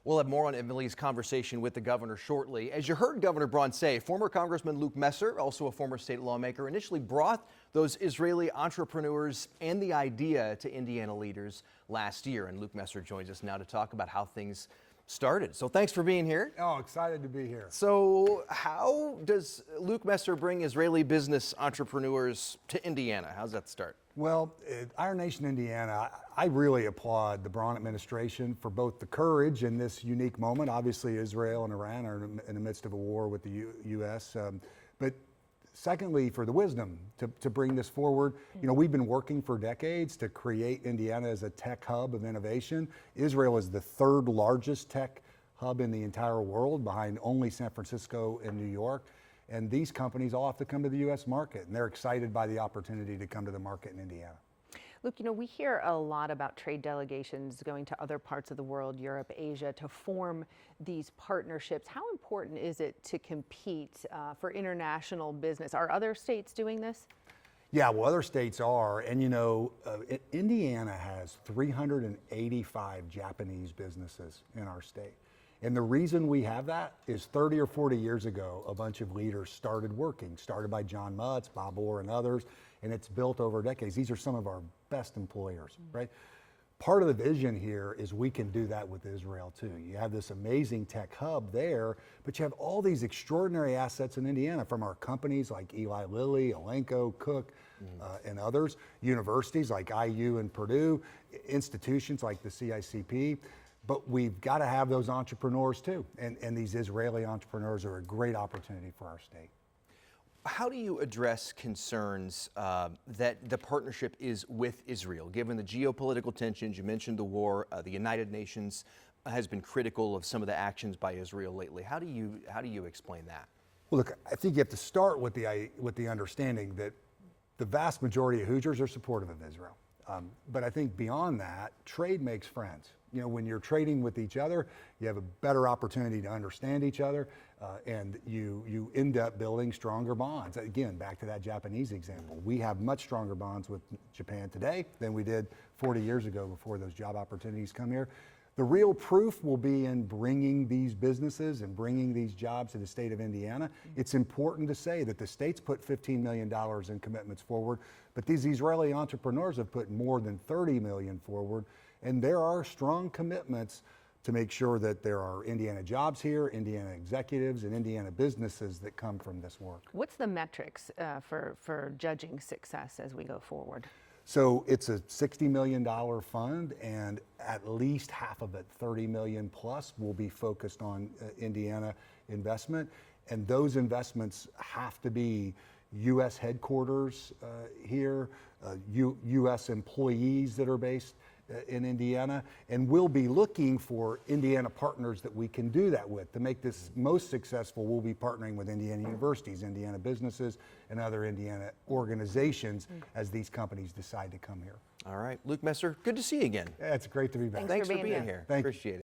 We'll have more on Emily's conversation with the governor shortly. As you heard Governor Braun say, former Congressman Luke Messer, also a former state lawmaker, initially brought those Israeli entrepreneurs and the idea to Indiana leaders last year. And Luke Messer joins us now to talk about how things started. So thanks for being here. Oh, excited to be here. So how does Luke Messer bring Israeli business entrepreneurs to Indiana? How's that start? Well, at Iron Nation, Indiana, I really applaud the Braun administration for both the courage in this unique moment. Obviously, Israel and Iran are in the midst of a war with the U.S., but secondly, for the wisdom to bring this forward. You know, we've been working for decades to create Indiana as a tech hub of innovation. Israel is the third largest tech hub in the entire world, behind only San Francisco and New York. And these companies all have to come to the U.S. market, and they're excited by the opportunity to come to the market in Indiana. Luke, you know, we hear a lot about trade delegations going to other parts of the world, Europe, Asia, to form these partnerships. How important is it to compete for international business? Are other states doing this? Yeah, well, other states are. And, you know, Indiana has 385 Japanese businesses in our state. And the reason we have that is 30 or 40 years ago, a bunch of leaders started by John Mutz, Bob Orr, and others, and it's built over decades. These are some of our best employers, right? Part of the vision here is we can do that with Israel too. You have this amazing tech hub there, but you have all these extraordinary assets in Indiana from our companies like Eli Lilly, Elanco, Cook, and others, universities like IU and Purdue, institutions like the CICP. But we've got to have those entrepreneurs too. And these Israeli entrepreneurs are a great opportunity for our state. How do you address concerns that the partnership is with Israel, given the geopolitical tensions? You mentioned the war. The United Nations has been critical of some of the actions by Israel lately. How do you explain that? Well, look, I think you have to start with the understanding that the vast majority of Hoosiers are supportive of Israel. But I think beyond that, trade makes friends. You know, when you're trading with each other, you have a better opportunity to understand each other, and you end up building stronger bonds. Again, back to that Japanese example. We have much stronger bonds with Japan today than we did 40 years ago before those job opportunities come here. The real proof will be in bringing these businesses and bringing these jobs to the state of Indiana. It's important to say that the state's put $15 million in commitments forward, but these Israeli entrepreneurs have put more than $30 million forward. And there are strong commitments to make sure that there are Indiana jobs here, Indiana executives, and Indiana businesses that come from this work. What's the metrics for judging success as we go forward? So it's a $60 million fund, and at least half of it, 30 million plus, will be focused on Indiana investment. And those investments have to be U.S. headquarters here, U.S. employees that are based in Indiana, and we'll be looking for Indiana partners that we can do that with. To make this most successful, we'll be partnering with Indiana universities, Indiana businesses, and other Indiana organizations as these companies decide to come here. All right, Luke Messer, good to see you again. Yeah, it's great to be back. Thanks for being here. Thank you. Appreciate it.